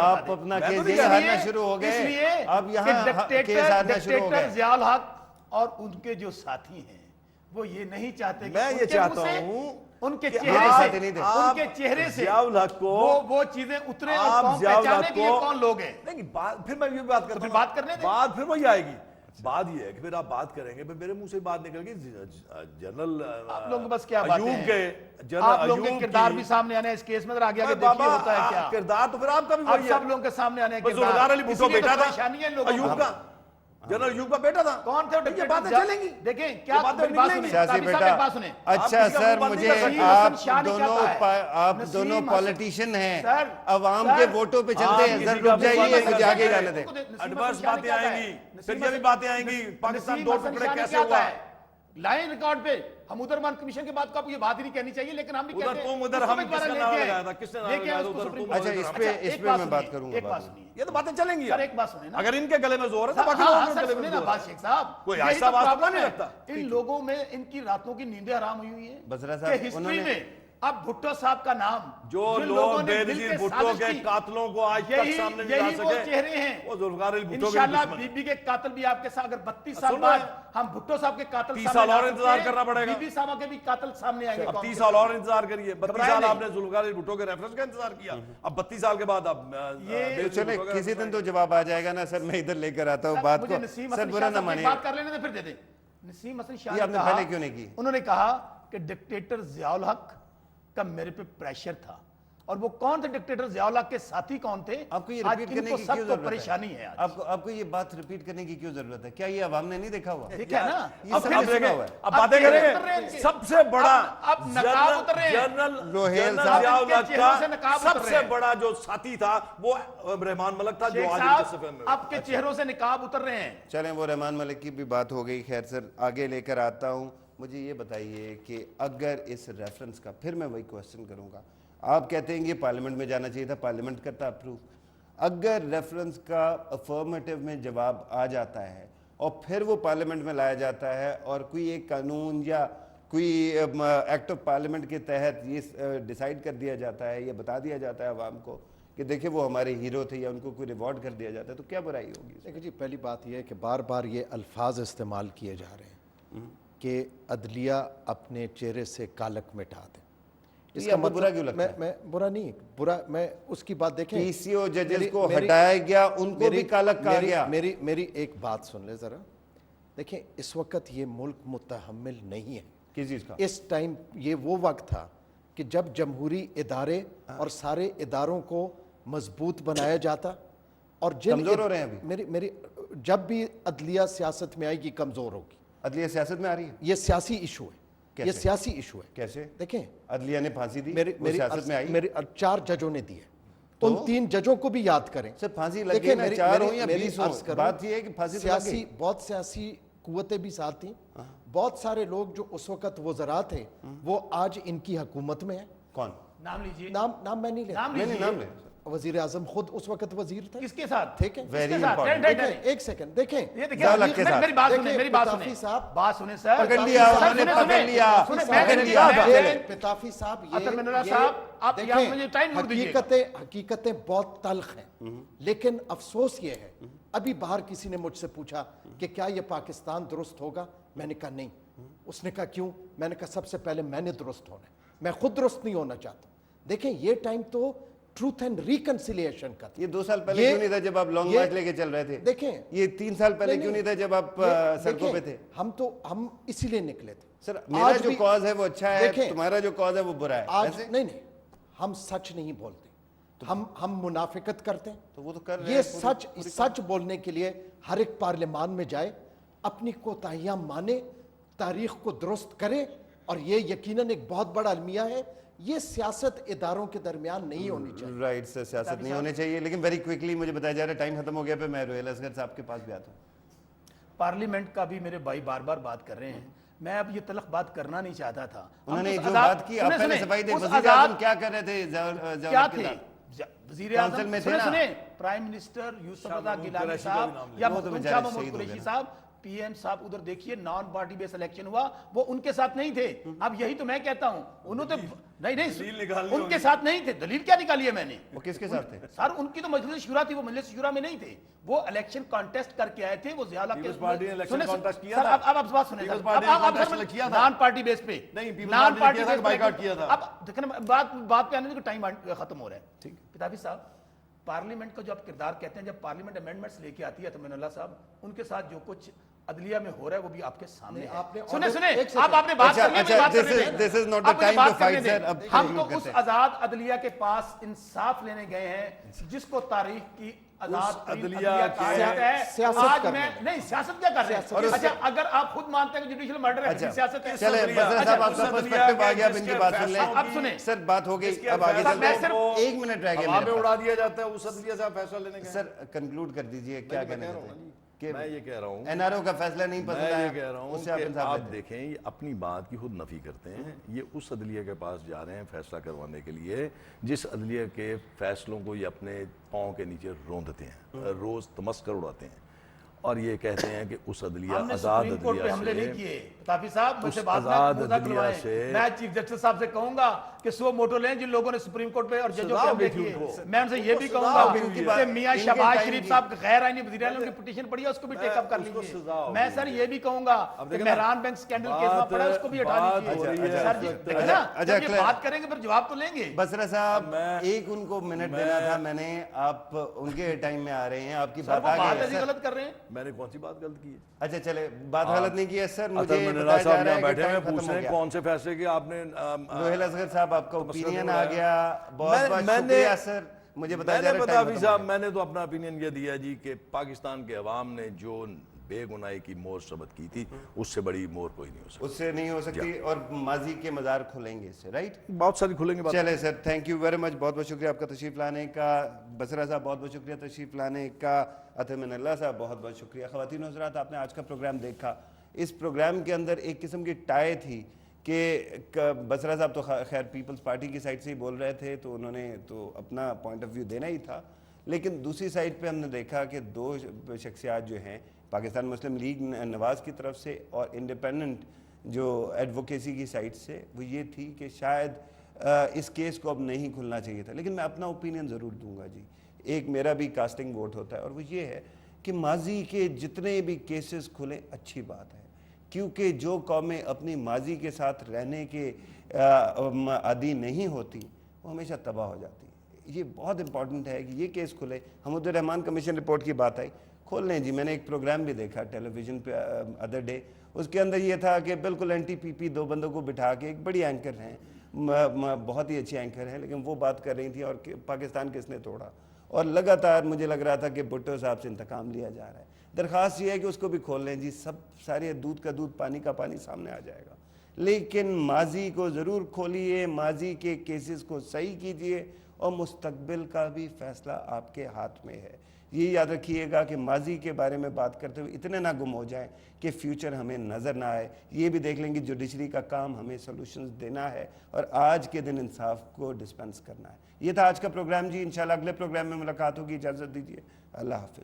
آپ اپنا کیس یہ ہارنا شروع ہو گئے، اس لیے اب یہاں کیس ہارنا شروع ہو گئے۔ ضیاء الحق اور ان کے جو ساتھی ہیں وہ یہ نہیں چاہتے کہ میں یہ چاہتا ہوں ان کے کہ چہرے سے ضیاء الحق کو وہ چیزیں اترے اور قوم پہچانے کہ یہ کون لوگ ہیں۔ نہیں پھر میں یہ بات کرتا ہوں، بات کرنے دیں۔ بات پھر وہی آئے گی۔ بات یہ ہے کہ پھر آپ بات کریں گے، پھر میرے منہ سے بات نکل گئی جنرل آپ لوگوں کے بس کیا باتیں ایوب کے ہیں، جنرل آپ لوگوں کے ایوب کردار کی- بھی سامنے آنے ہیں اس کیس میں، ذرا آگے آگے بابا دیکھیے ہوتا ہے کیا۔ کردار تو پھر آپ کا بھی آپ وہی ہے۔ سب لوگوں کے سامنے آنے ہیں بس ذوالفقار علی بھٹو اسی لیے تو بیٹا تھا، پریشانی ہے ان لوگوں ایوب کا جنرل ایوب کا بیٹا تھا۔ کون تھے یہ باتیں چلیں گی، دیکھیں یہ کیا باتیں میری بات نکلیں گی۔ سنیں، سیاسی قاضی صاحب بیٹا ایک بات سنیں۔ اچھا سر، مجھے آپ دونوں پولیٹیشین ہیں، عوام کے ووٹوں پہ چلتے ہیں، ذرا رک جائیے، مجھے آگے جانے دیں۔ ایڈوانس باتیں آئیں گی، پھر یہ بھی باتیں آئیں گی، پاکستان دو ٹکڑے کیسے ہوا۔ لائن ریکارڈ پہ ہم ادھر مان کمیشن کے بعد کو آپ یہ بات ہی نہیں کہنی چاہیے، لیکن ہم بھی کہتے ہیں تم ادھر ہم کس کا نام لگایا تھا، کس نے نام لگایا تھا ادھر تم۔ اچھا اس پہ میں بات کروں ایک گا۔ بات سنیے، یہ تو باتیں چلیں گی، سر ایک بات سنیں نا، اگر ان کے گلے میں زور ہے تو باقی ہاں لوگوں کے سر گلے سنیں میں نا زور بات ہے۔ شیخ صاحب، کوئی یہی ایسا تو بات تو پرابلم نہیں ہے۔ رکھتا۔ ان لوگوں میں ان کی راتوں کی نیندیں حرام ہوئی ہوئی ہیں بسرا کہ صاحب ہسٹری میں اب بھٹو صاحب کا نام جو جن لوگ لوگوں نے بے مل نظیر کے بھٹو سازش کے کی، قاتلوں کو آج تک سامنے نہیں لا یہی وہ سکے، چہرے ہیں۔ وہ ذوالفقار علی بھٹو کے انشاءاللہ دشمن بی ہیں۔ بی کے قاتل بھی آپ کے ساتھ، اگر 32 سال سن بعد رہے ہیں؟ ہم بھٹو صاحب کے قاتل 30 سامنے سال لا اور سکتے انتظار ہیں، کرنا پڑے گا۔ بی بی صاحبہ کے بھی قاتل سامنے آئیں گے۔ اب قوم 30 کے سال اور سامنے۔ انتظار کریے، 32 گھبرائے سال نہیں۔ آپ نے ذوالفقار علی بھٹو کے ریفرنس کا انتظار کیا، اب 32 سال کے بعد اب چلیں کسی دن تو جواب آ جائے گا نا سر، میں ادھر لے کر آتا ہوں بات کو، سر برا نہ مانیے۔ بات کر لینے دیں پھر دے دیں۔ نسیم حسن شاہ یہ آپ نے نے کہا، پہلے کیوں نہیں کی؟ انہوں نے کہا کہ ڈکٹیٹر ضیاء الحق کا میرے پہ پریشر تھا، اور وہ کون تھے ڈکٹیٹر ضیاء الحق کے ساتھی کون تھے؟ آپ کو یہ آج ریپیٹ ان کرنے کو کی سب کیوں کو ضرورت ہے؟ پریشانی ہے آج۔ آپ کو یہ بات ریپیٹ کرنے کی کیوں ضرورت ہے؟ کیا یہ عوام نے نہیں دیکھا ہوا؟ دیکھا نا، یہ سب نے سنا ہوا ہے۔ اب باتیں کریں اتر رہے ہیں گے، ان کے۔ سب سے بڑا اب نقاب اتر رہے ہیں۔ جنرل روہیل ضیاء صاحب کے الحق چہروں سے کا نقاب سب اتر سے رہے ہیں۔ بڑا جو ساتھی تھا وہ رحمان ملک تھا، جو شیخ آج صاحب کے صفحے میں۔ آپ کے چہروں سے نقاب اتر رہے ہیں۔ چلیں وہ رحمان ملک کی بھی بات ہو گئی، خیر سر آگے لے کر آتا ہوں۔ مجھے یہ بتائیے کہ اگر اس ریفرنس کا، پھر میں وہی کوسچن کروں گا، آپ کہتے ہیں کہ پارلیمنٹ میں جانا چاہیے تھا، پارلیمنٹ کرتا اپروو، اگر ریفرنس کا افرمیٹیو میں جواب آ جاتا ہے اور پھر وہ پارلیمنٹ میں لایا جاتا ہے اور کوئی ایک قانون یا کوئی ایکٹ آف پارلیمنٹ کے تحت یہ ڈیسائیڈ کر دیا جاتا ہے یا بتا دیا جاتا ہے عوام کو کہ دیکھیں وہ ہمارے ہیرو تھے یا ان کو کوئی ریوارڈ کر دیا جاتا ہے، تو کیا برائی ہوگی؟ دیکھیں جی، پہلی بات یہ ہے کہ بار بار یہ الفاظ استعمال کیے جا رہے ہیں کہ عدلیہ اپنے چہرے سے کالک مٹا دے۔ اس کا برا کیوں لگتا ہے؟ میں برا نہیں، برا میں اس کی بات دیکھیں، پی سی او ججز کو ہٹایا گیا، ان کو بھی کالک کہا گیا۔ میری ایک بات سن لیں ذرا، دیکھیں اس وقت یہ ملک متحمل نہیں ہے کس چیز کا؟ اس ٹائم یہ وہ وقت تھا کہ جب جمہوری ادارے اور سارے اداروں کو مضبوط بنایا جاتا، اور کمزور ہو رہے ہیں ابھی؟ میری جب بھی عدلیہ سیاست میں آئے گی کمزور ہوگی۔ عدلیہ سیاست میں آ رہی ہے؟ یہ سیاسی ایشو ہے، یہ سیاسی ایشو ہے۔ کیسے؟ دیکھیں عدلیہ نے پھانسی دی، وہ سیاست میں آئی؟ میری 4 ججوں نے دی ہے، ان 3 ججوں کو بھی یاد کریں۔ سر پھانسی لگ گئی نا، 4 ہوں یا 20 ہوں، بات یہ ہے کہ پھانسی تو لگ گئی۔ بہت سیاسی قوتیں بھی ساتھ تھیں، بہت سارے لوگ جو اس وقت وزراء تھے وہ آج ان کی حکومت میں ہیں۔ کون؟ نام لیجئے۔ نام میں نہیں لیتا، نام میں نے لیجئے۔ نام لے۔ وزیر اعظم خود اس وقت وزیر تھے۔ کس کے ساتھ؟ ٹھیک ہے، Very کس کے ساتھ؟ important۔ دیکھیں ایک سیکنڈ، دیکھیں یہ دیکھیں، ضیاء الحق کے ساتھ۔ میری بات سنیں، میری بات پتافی سنیں صاحب، بات سنیں سر، پکڑ لیا انہوں نے، پکڑ لیا، پکڑ لیا۔ پتافی صاحب، عطر من اللہ صاحب، آپ یہاں مجھے ٹائم نوٹ دیجئے۔ حقیقتیں بہت تلخ ہیں، لیکن افسوس یہ ہے، ابھی باہر کسی نے مجھ سے پوچھا کہ کیا یہ پاکستان درست ہوگا؟ میں نے کہا نہیں۔ اس نے کہا کیوں؟ میں نے کہا سب سے پہلے میں نے درست ہونا ہے، میں خود درست نہیں ہونا چاہتا۔ دیکھیں یہ ٹائم تو ٹروتھ اینڈ ریکنسیلیشن کا تھا۔ یہ 2 سال پہلے کیوں نہیں تھا جب آپ لانگ مارچ لے کے چل رہے تھے؟ دیکھیں یہ 3 سال پہلے کیوں نہیں تھا جب آپ سڑکوں پہ تھے؟ ہم اسی لیے نکلے تھے۔ سر میرا جو کاز ہے وہ اچھا ہے، تمہارا جو کاز ہے وہ برا ہے۔ آج نہیں، ہم سچ نہیں بولتے، ہم منافقت کرتے ہیں۔ تو وہ تو کر رہے یہ ہیں۔ سچ بولنے کے لیے ہر ایک پارلیمان میں جائے، اپنی کوتاہیاں مانے، تاریخ کو درست کرے، اور یہ یقیناً ایک بہت بڑا المیہ ہے، یہ سیاست اداروں کے درمیان نہیں ہونی چاہیے۔ رائٹ سر، سیاست نہیں ہونے چاہیے، لیکن ویری کوئکلی مجھے بتایا جا رہا ہے ٹائم ختم ہو گیا، پہ میں روہیل اصغر صاحب کے پاس بھی آتا ہوں۔ پارلیمنٹ کا بھی میرے بھائی بار بار بات کر رہے ہیں، میں اب یہ تلخ بات کرنا نہیں چاہتا تھا۔ انہوں نے جو بات کی، آپ پہلے صفائی دیں، وزیر اعظم کیا کر رہے تھے کیا تھے؟ وزیر اعظم میں تھے نا، پرائم منسٹر یوسف رضا گیلانی صاحب یا مخدوم شاہ محمود قریشی صاحب پی ایم صاحب ادھر دیکھیے نان پارٹی بیس الیکشن ہوا, وہ ان کے ساتھ نہیں تھے. اب یہی تو میں کہتا ہوں, انہوں نے نہیں ان کے ساتھ نہیں تھے. دلیل کیا نکالی ہے میں نے؟ وہ کس کے ساتھ تھے سر ان کی تو مجلس شورا تھی, وہ مجلس شورا میں نہیں تھے, وہ الیکشن کانٹیسٹ کر کے آئے تھے. وہ ضیاء الحق پیپلز پارٹی نے الیکشن سنیں کانٹیسٹ کیا سر, تھا. اب آپ بات سنیں پیپلز سر, پارٹی نے کانٹیسٹ کیا تھا. نان پارٹی بیس پہ نہیں, پیپلز نان پارٹی پارٹی نے بائیکاٹ کیا تھا. اب دیکھیں بات پہ آنے کا ٹائم ختم ہو رہا ہے. کتابی صاحب, پارلیمنٹ کا جو آپ کردار کہتے ہیں, جب پارلیمنٹ امینڈمنٹس لے کے آتی ہے تمن اللہ صاحب, ان کے ساتھ جو کچھ عدلیہ میں ہو رہا ہے وہ بھی آپ کے سامنے ہے. سنیں آپ نے بات کر لی, this is not the time to fight, sir. اب ہم تو اس آزاد عدلیہ کے پاس انصاف لینے گئے ہیں جس کو تاریخ کی آزاد عدلیہ کہا جاتا ہے. آج میں نہیں سیاست کیا کر رہے ہیں. اچھا اگر آپ خود مانتے ہیں کہ جوڈیشل مرڈر ہے, سیاست ہے. چلے بسرا صاحب آپ کا پرسپیکٹو آ گیا, اب ان کی بات سن لیں. اب سنیں سر بات ہو گئی, اب آگے چلتے ہیں. 1 منٹ رہ گیا ہوا میں میرے اڑا دیا جاتا ہے اس عدلیہ سے آپ فیصلہ لینے پاس. سر کنکلوڈ کر دیجئے, کیا کہنا چاہتے ہیں؟ میں یہ کہہ رہا ہوں, این آر او کا فیصلہ نہیں پسند میں آیا, یہ کہہ رہا ہوں اس سے آپ کہ انصاف آپ لیتے ہیں. دیکھیں یہ اپنی بات کی خود نفی کرتے ہیں. یہ اس عدلیہ کے پاس جا رہے ہیں فیصلہ کروانے کے لیے جس عدلیہ کے فیصلوں کو یہ اپنے پاؤں کے نیچے روندتے ہیں, روز تمسکر اڑاتے ہیں, اور یہ کہتے ہیں کہ اس عدلیہ ہم نے آزاد سپریم کورٹ پہ حملے نہیں عدلیہ سے, کیے. طافی صاحب مجھ سے اس بات آزاد نہ عدلیہ کھلوائیں. سے- میں چیف جسٹس صاحب سے کہوں گا کہ سو موٹو لیں جن لوگوں نے سپریم کورٹ پہ اور ججوں پہ حملے کیے. میں ان سے یہ بھی کہوں گا کہ میاں شہباز شریف صاحب غیر آئینی وزیر اعظم کی پٹیشن پڑھی ہے, اس کو بھی ٹیک اپ کر لیجیے. میں سر یہ بھی کہوں گا کہ مہران بینک سکینڈل کیس میں پڑا ہے, اس کو بھی ہٹا لیجیے. سر جی دیکھیں نا, جب یہ بات کریں گے پھر جواب تو لیں گے. بسرا صاحب ایک ان کو منٹ دینا تھا میں نے, آپ ان کے ٹائم میں آ رہے ہیں, آپ کی سر بات وہ آ بات گئی ایسی ہے. غلط کر رہے ہیں. میں نے کون سی بات غلط کی ہے؟ اچھا چلے, بات غلط نہیں کی ہے سر, مجھے اطہر منیرا بتایا جا صاحب رہا یہاں ہے کہ بیٹھے ہیں, ٹائم پوچھ ختم رہے ہو ہیں گیا. کون سے فیصلے کے آپ نے روہیل اصغر صاحب آپ کا اوپینین آ گیا, بہت بہت میں نے- شکریہ سر. مجھے بتایا جا رہا ہے ٹائم ختم ہو صاحب گیا. میں نے تو اپنا اپینین یہ دیا جی کہ پاکستان کے عوام نے جو بے گناہی کی مور ثبت کی تھی اس سے بڑی مور کوئی نہیں ہو سکتی. اس سے نہیں ہو سکتی, اور ماضی کے مزار کھلیں گے اس سے, رائٹ؟ بہت ساری کھلیں گے بات. چلے سر, تھینک یو ویری مچ, بہت بہت شکریہ آپ کا تشریف لانے کا. بسرا صاحب بہت بہت شکریہ تشریف لانے کا. اطہر من اللہ صاحب بہت بہت شکریہ. خواتین و حضرات, آپ نے آج کا پروگرام دیکھا. اس پروگرام کے اندر ایک قسم کی ٹائے تھی کہ بسرا صاحب تو خیر پیپلز پارٹی کی سائڈ سے ہی بول رہے تھے, تو انہوں نے تو اپنا پوائنٹ آف ویو دینا ہی تھا, لیکن دوسری سائڈ پہ ہم نے دیکھا کہ دو شخصیات جو ہیں پاکستان مسلم لیگ نواز کی طرف سے اور انڈیپینڈنٹ جو ایڈوکیسی کی سائڈ سے, وہ یہ تھی کہ شاید اس کیس کو اب نہیں کھلنا چاہیے تھا. لیکن میں اپنا اوپینین ضرور دوں گا جی, ایک میرا بھی کاسٹنگ ووٹ ہوتا ہے, اور وہ یہ ہے کہ ماضی کے جتنے بھی کیسز کھلیں اچھی بات ہے, کیونکہ جو قومیں اپنی ماضی کے ساتھ رہنے کے عادی نہیں ہوتی وہ ہمیشہ تباہ ہو جاتی. یہ بہت امپورٹنٹ ہے کہ یہ کیس کھلے. حمود الرحمان کمیشن رپورٹ کی بات آئی, کھول لیں جی. میں نے ایک پروگرام بھی دیکھا ٹیلی ویژن پہ ادر ڈے, اس کے اندر یہ تھا کہ بالکل این ٹی پی پی دو بندوں کو بٹھا کے, ایک بڑی اینکر ہیں, بہت ہی اچھی اینکر ہیں, لیکن وہ بات کر رہی تھیں اور پاکستان کس نے توڑا, اور لگاتار مجھے لگ رہا تھا کہ بھٹو صاحب سے انتقام لیا جا رہا ہے. درخواست یہ ہے کہ اس کو بھی کھول لیں جی, سب سارے دودھ کا دودھ پانی کا پانی سامنے آ جائے گا, لیکن ماضی کو ضرور کھولیے, ماضی کے کیسز کو صحیح کیجئے, اور مستقبل کا بھی فیصلہ آپ کے ہاتھ میں ہے. یہ یاد رکھیے گا کہ ماضی کے بارے میں بات کرتے ہوئے اتنے نہ گم ہو جائیں کہ فیوچر ہمیں نظر نہ آئے. یہ بھی دیکھ لیں کہ جوڈیشری کا کام ہمیں سولوشنز دینا ہے, اور آج کے دن انصاف کو ڈسپینس کرنا ہے. یہ تھا آج کا پروگرام جی. انشاءاللہ اگلے پروگرام میں ملاقات ہوگی. اجازت دیجیے, اللہ حافظ.